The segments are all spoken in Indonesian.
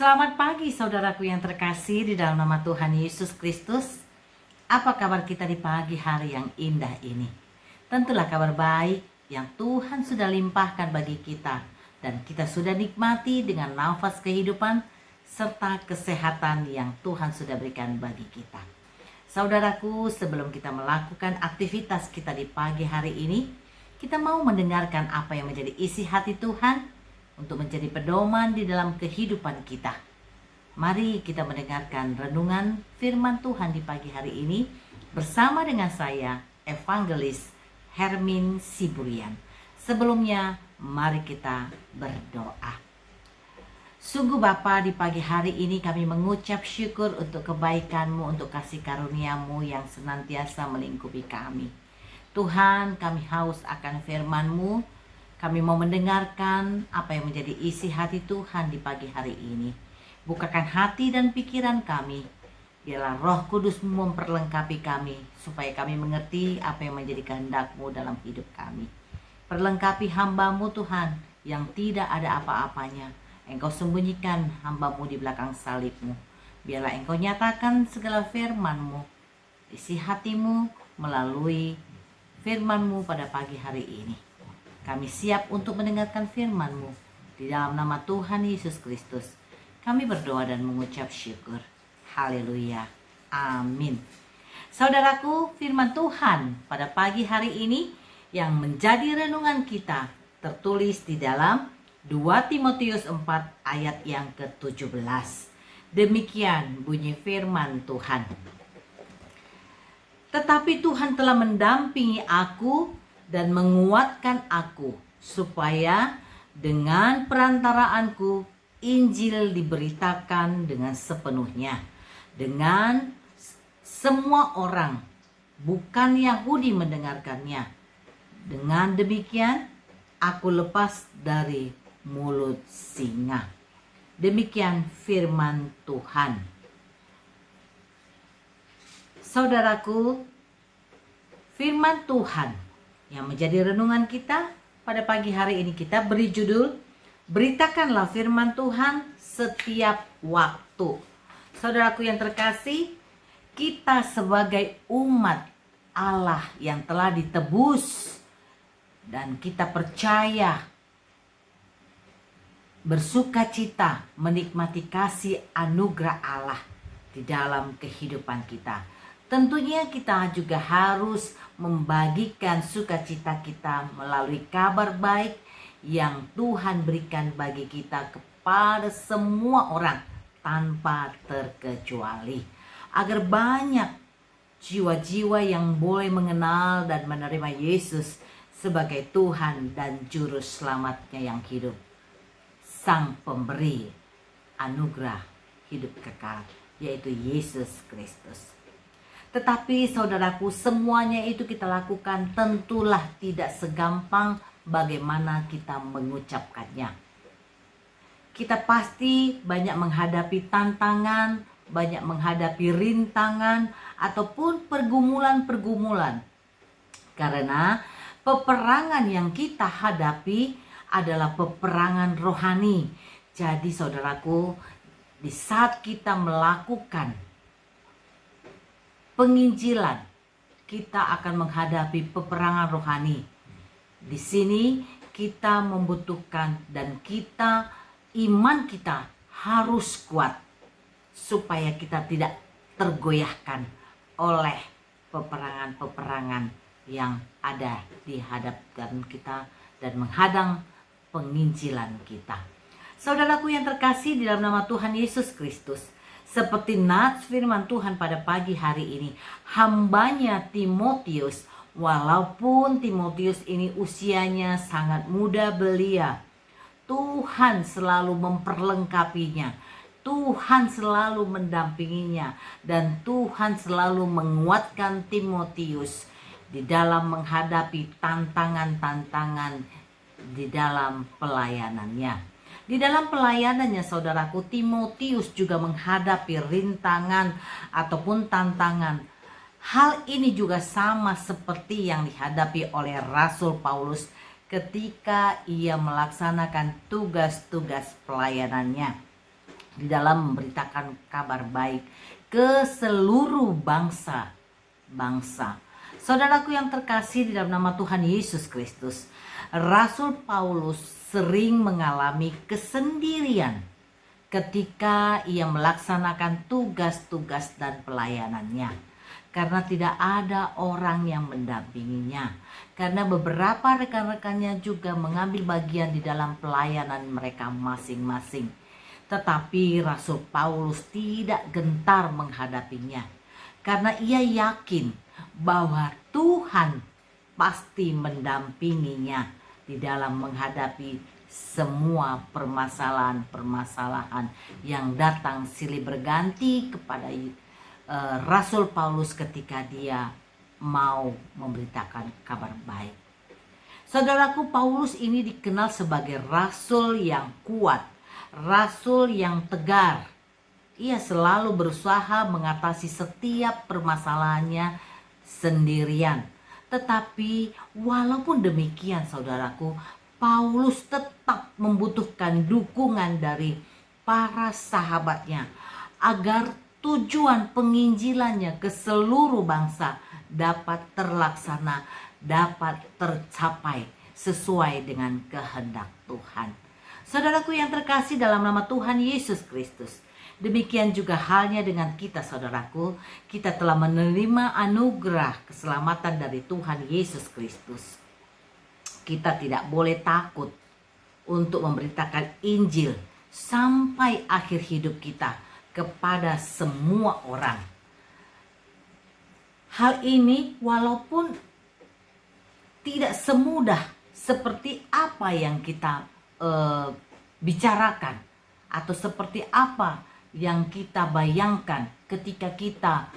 Selamat pagi saudaraku yang terkasih di dalam nama Tuhan Yesus Kristus. Apa kabar kita di pagi hari yang indah ini? Tentulah kabar baik yang Tuhan sudah limpahkan bagi kita. Dan kita sudah nikmati dengan nafas kehidupan serta kesehatan yang Tuhan sudah berikan bagi kita. Saudaraku, sebelum kita melakukan aktivitas kita di pagi hari ini, kita mau mendengarkan apa yang menjadi isi hati Tuhan untuk menjadi pedoman di dalam kehidupan kita. Mari kita mendengarkan renungan firman Tuhan di pagi hari ini bersama dengan saya, Evangelis Hermin Siburian. Sebelumnya, mari kita berdoa. Sungguh Bapa, di pagi hari ini kami mengucap syukur untuk kebaikan-Mu, untuk kasih karunia-Mu yang senantiasa melingkupi kami. Tuhan, kami haus akan firman-Mu. Kami mau mendengarkan apa yang menjadi isi hati Tuhan di pagi hari ini. Bukakan hati dan pikiran kami. Biarlah Roh Kudus memperlengkapi kami, supaya kami mengerti apa yang menjadi kehendak-Mu dalam hidup kami. Perlengkapi hamba-Mu Tuhan, yang tidak ada apa-apanya. Engkau sembunyikan hamba-Mu di belakang salib-Mu. Biarlah Engkau nyatakan segala firman-Mu, isi hati-Mu melalui firman-Mu pada pagi hari ini. Kami siap untuk mendengarkan firman-Mu. Di dalam nama Tuhan Yesus Kristus, kami berdoa dan mengucap syukur. Haleluya. Amin. Saudaraku, firman Tuhan pada pagi hari ini yang menjadi renungan kita tertulis di dalam 2 Timotius 4 ayat yang ke-17. Demikian bunyi firman Tuhan. Tetapi Tuhan telah mendampingi aku dan menguatkan aku, supaya dengan perantaraanku Injil diberitakan dengan sepenuhnya, dengan semua orang, bukan Yahudi mendengarkannya. Dengan demikian, aku lepas dari mulut singa. Demikian firman Tuhan. Saudaraku, firman Tuhan yang menjadi renungan kita pada pagi hari ini kita beri judul, beritakanlah firman Tuhan setiap waktu. Saudaraku yang terkasih, kita sebagai umat Allah yang telah ditebus dan kita percaya, bersukacita menikmati kasih anugerah Allah di dalam kehidupan kita. Tentunya kita juga harus membagikan sukacita kita melalui kabar baik yang Tuhan berikan bagi kita kepada semua orang tanpa terkecuali. Agar banyak jiwa-jiwa yang boleh mengenal dan menerima Yesus sebagai Tuhan dan Juru Selamatnya yang hidup. Sang pemberi anugerah hidup kekal, yaitu Yesus Kristus. Tetapi saudaraku, semuanya itu kita lakukan tentulah tidak segampang bagaimana kita mengucapkannya. Kita pasti banyak menghadapi tantangan, banyak menghadapi rintangan ataupun pergumulan-pergumulan. Karena peperangan yang kita hadapi adalah peperangan rohani. Jadi saudaraku, di saat kita melakukan penginjilan, kita akan menghadapi peperangan rohani. Di sini kita membutuhkan dan iman kita harus kuat supaya kita tidak tergoyahkan oleh peperangan-peperangan yang ada di hadapan kita dan menghadang penginjilan kita. Saudaraku yang terkasih di dalam nama Tuhan Yesus Kristus, seperti nats firman Tuhan pada pagi hari ini, hambanya Timotius, walaupun Timotius ini usianya sangat muda belia, Tuhan selalu memperlengkapinya, Tuhan selalu mendampinginya, dan Tuhan selalu menguatkan Timotius di dalam menghadapi tantangan-tantangan di dalam pelayanannya. Di dalam pelayanannya saudaraku, Timotius juga menghadapi rintangan ataupun tantangan. Hal ini juga sama seperti yang dihadapi oleh Rasul Paulus ketika ia melaksanakan tugas-tugas pelayanannya. di dalam memberitakan kabar baik ke seluruh bangsa. Saudaraku yang terkasih di dalam nama Tuhan Yesus Kristus, Rasul Paulus sering mengalami kesendirian ketika ia melaksanakan tugas-tugas dan pelayanannya, karena tidak ada orang yang mendampinginya, karena beberapa rekan-rekannya juga mengambil bagian di dalam pelayanan mereka masing-masing. Tetapi Rasul Paulus tidak gentar menghadapinya, karena ia yakin bahwa Tuhan pasti mendampinginya di dalam menghadapi semua permasalahan yang datang silih berganti kepada Rasul Paulus ketika dia mau memberitakan kabar baik. Saudaraku, Paulus ini dikenal sebagai rasul yang kuat, rasul yang tegar. Ia selalu berusaha mengatasi setiap permasalahannya sendirian. Tetapi walaupun demikian, saudaraku, Paulus tetap membutuhkan dukungan dari para sahabatnya agar tujuan penginjilannya ke seluruh bangsa dapat terlaksana, dapat tercapai sesuai dengan kehendak Tuhan. Saudaraku yang terkasih dalam nama Tuhan Yesus Kristus, demikian juga halnya dengan kita, saudaraku. Kita telah menerima anugerah keselamatan dari Tuhan Yesus Kristus. Kita tidak boleh takut untuk memberitakan Injil sampai akhir hidup kita kepada semua orang. Hal ini walaupun tidak semudah seperti apa yang kita bicarakan, atau seperti apa yang kita bayangkan ketika kita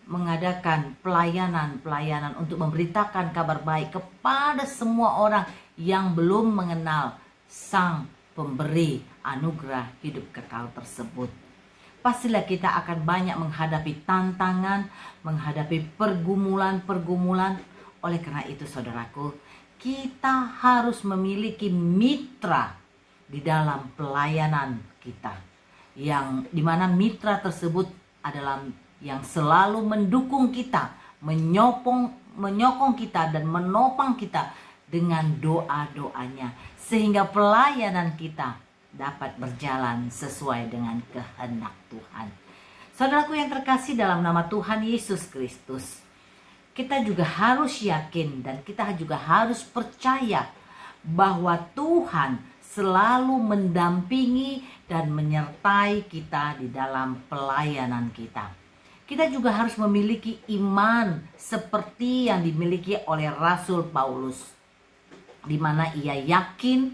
mengadakan pelayanan untuk memberitakan kabar baik kepada semua orang yang belum mengenal Sang Pemberi anugerah hidup kekal tersebut. Pastilah kita akan banyak menghadapi tantangan, menghadapi pergumulan. Oleh karena itu, saudaraku, kita harus memiliki mitra di dalam pelayanan kita, yang dimana mitra tersebut adalah yang selalu mendukung kita, menyokong kita dan menopang kita dengan doa-doanya, sehingga pelayanan kita dapat berjalan sesuai dengan kehendak Tuhan. Saudaraku yang terkasih dalam nama Tuhan Yesus Kristus, kita juga harus yakin dan kita juga harus percaya bahwa Tuhan selalu mendampingi dan menyertai kita di dalam pelayanan kita. Kita juga harus memiliki iman seperti yang dimiliki oleh Rasul Paulus, di mana ia yakin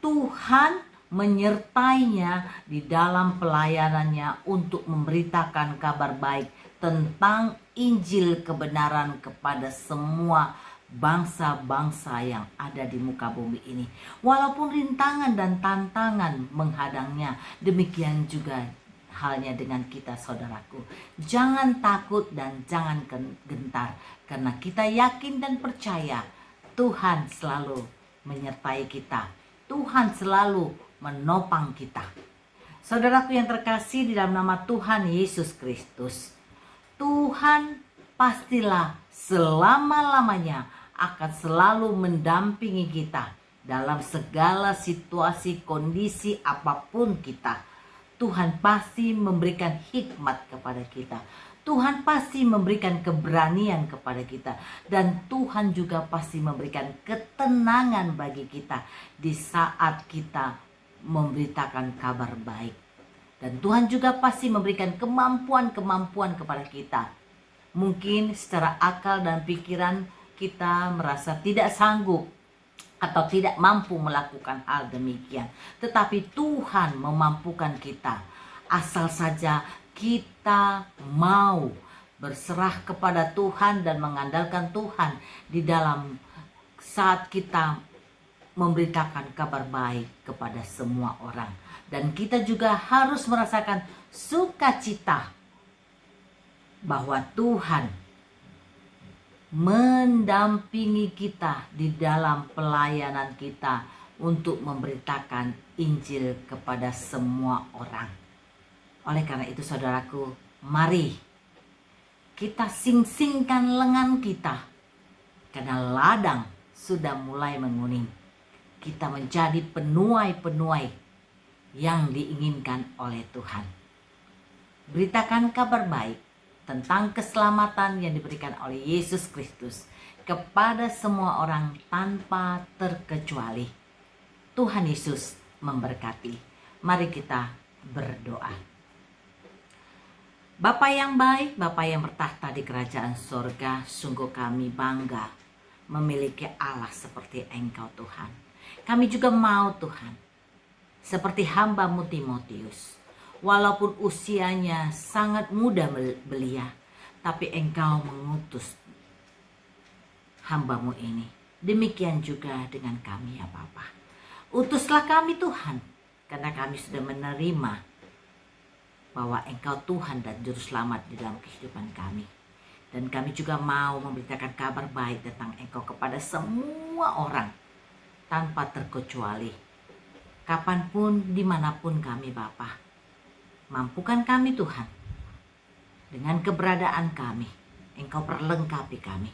Tuhan menyertainya di dalam pelayanannya untuk memberitakan kabar baik tentang Injil kebenaran kepada semua bangsa-bangsa yang ada di muka bumi ini. Walaupun rintangan dan tantangan menghadangnya, demikian juga halnya dengan kita, saudaraku. Jangan takut dan jangan gentar, karena kita yakin dan percaya Tuhan selalu menyertai kita. Tuhan selalu menopang kita. Saudaraku yang terkasih di dalam nama Tuhan Yesus Kristus, Tuhan pastilah selama-lamanya akan selalu mendampingi kita dalam segala situasi, kondisi apapun kita. Tuhan pasti memberikan hikmat kepada kita. Tuhan pasti memberikan keberanian kepada kita. Dan Tuhan juga pasti memberikan ketenangan bagi kita di saat kita memberitakan kabar baik. Dan Tuhan juga pasti memberikan kemampuan-kemampuan kepada kita. Mungkin secara akal dan pikiran kita merasa tidak sanggup atau tidak mampu melakukan hal demikian. Tetapi Tuhan memampukan kita, asal saja kita mau berserah kepada Tuhan dan mengandalkan Tuhan di dalam saat kita memberitakan kabar baik kepada semua orang. Dan kita juga harus merasakan sukacita bahwa Tuhan mendampingi kita di dalam pelayanan kita untuk memberitakan Injil kepada semua orang. Oleh karena itu saudaraku, mari kita sing-singkan lengan kita. Karena ladang sudah mulai menguning. Kita menjadi penuai-penuai yang diinginkan oleh Tuhan. Beritakan kabar baik tentang keselamatan yang diberikan oleh Yesus Kristus kepada semua orang tanpa terkecuali. Tuhan Yesus memberkati. Mari kita berdoa. Bapa yang baik, Bapa yang bertahta di kerajaan sorga, sungguh kami bangga memiliki Allah seperti Engkau Tuhan. Kami juga mau Tuhan, seperti hamba-Mu Timotius, walaupun usianya sangat muda belia, tapi Engkau mengutus hamba-Mu ini. Demikian juga dengan kami ya Bapa. Utuslah kami Tuhan, karena kami sudah menerima bahwa Engkau Tuhan dan Juru Selamat di dalam kehidupan kami. Dan kami juga mau memberitakan kabar baik tentang Engkau kepada semua orang tanpa terkecuali. Kapanpun, dimanapun kami Bapa. Mampukan kami Tuhan. Dengan keberadaan kami, Engkau perlengkapi kami.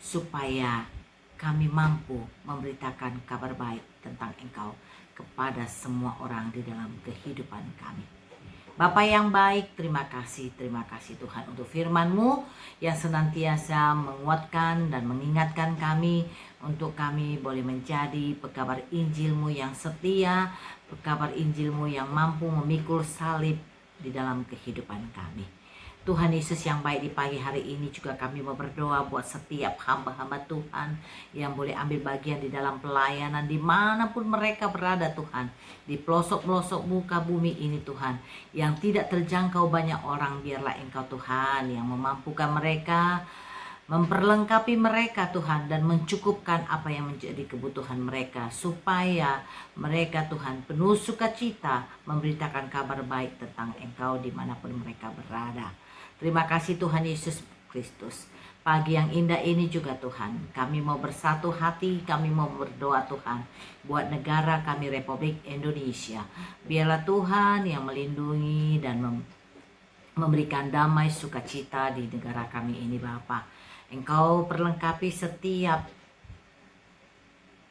Supaya kami mampu memberitakan kabar baik tentang Engkau kepada semua orang di dalam kehidupan kami. Bapa yang baik, terima kasih Tuhan untuk firman-Mu yang senantiasa menguatkan dan mengingatkan kami untuk kami boleh menjadi pekabar Injil-Mu yang setia, pekabar Injil-Mu yang mampu memikul salib di dalam kehidupan kami. Tuhan Yesus yang baik, di pagi hari ini juga kami mau berdoa buat setiap hamba-hamba Tuhan yang boleh ambil bagian di dalam pelayanan dimanapun mereka berada Tuhan. Di pelosok-pelosok muka bumi ini Tuhan, yang tidak terjangkau banyak orang, biarlah Engkau Tuhan yang memampukan mereka, memperlengkapi mereka Tuhan, dan mencukupkan apa yang menjadi kebutuhan mereka, supaya mereka Tuhan penuh sukacita memberitakan kabar baik tentang Engkau dimanapun mereka berada. Terima kasih Tuhan Yesus Kristus. Pagi yang indah ini juga Tuhan, kami mau bersatu hati, kami mau berdoa Tuhan buat negara kami Republik Indonesia. Biarlah Tuhan yang melindungi dan memberikan damai sukacita di negara kami ini Bapa. Engkau perlengkapi setiap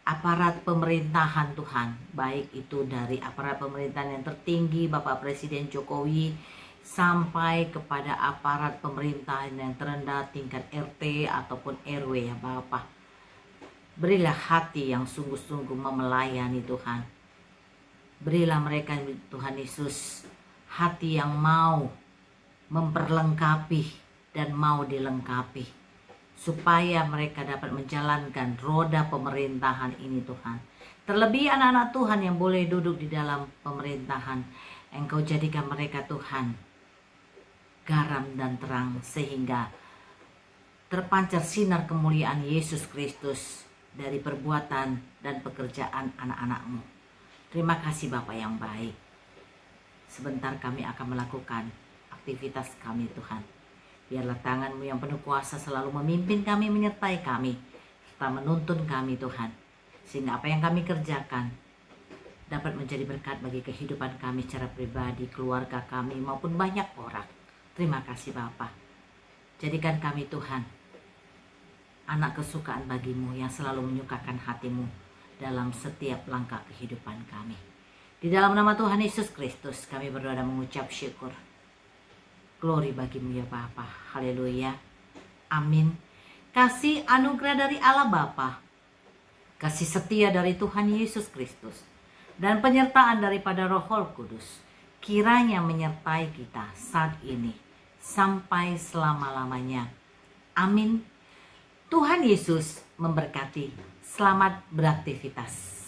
aparat pemerintahan Tuhan, baik itu dari aparat pemerintahan yang tertinggi Bapak Presiden Jokowi, sampai kepada aparat pemerintahan yang terendah tingkat RT ataupun RW ya Bapak. Berilah hati yang sungguh-sungguh melayani Tuhan. Berilah mereka Tuhan Yesus hati yang mau memperlengkapi dan mau dilengkapi, supaya mereka dapat menjalankan roda pemerintahan ini Tuhan. Terlebih anak-anak Tuhan yang boleh duduk di dalam pemerintahan, Engkau jadikan mereka Tuhan garam dan terang, sehingga terpancar sinar kemuliaan Yesus Kristus dari perbuatan dan pekerjaan anak-anak-Mu. Terima kasih Bapa yang baik. Sebentar kami akan melakukan aktivitas kami Tuhan. Biarlah tangan-Mu yang penuh kuasa selalu memimpin kami, menyertai kami, serta menuntun kami Tuhan. Sehingga apa yang kami kerjakan dapat menjadi berkat bagi kehidupan kami secara pribadi, keluarga kami, maupun banyak orang. Terima kasih Bapa. Jadikan kami Tuhan anak kesukaan bagi-Mu yang selalu menyukakan hati-Mu dalam setiap langkah kehidupan kami. Di dalam nama Tuhan Yesus Kristus kami berdoa dan mengucap syukur. Glory bagi-Mu ya Bapa. Haleluya. Amin. Kasih anugerah dari Allah Bapa, kasih setia dari Tuhan Yesus Kristus, dan penyertaan daripada Roh Kudus kiranya menyertai kita saat ini sampai selama-lamanya. Amin. Tuhan Yesus memberkati. Selamat beraktivitas.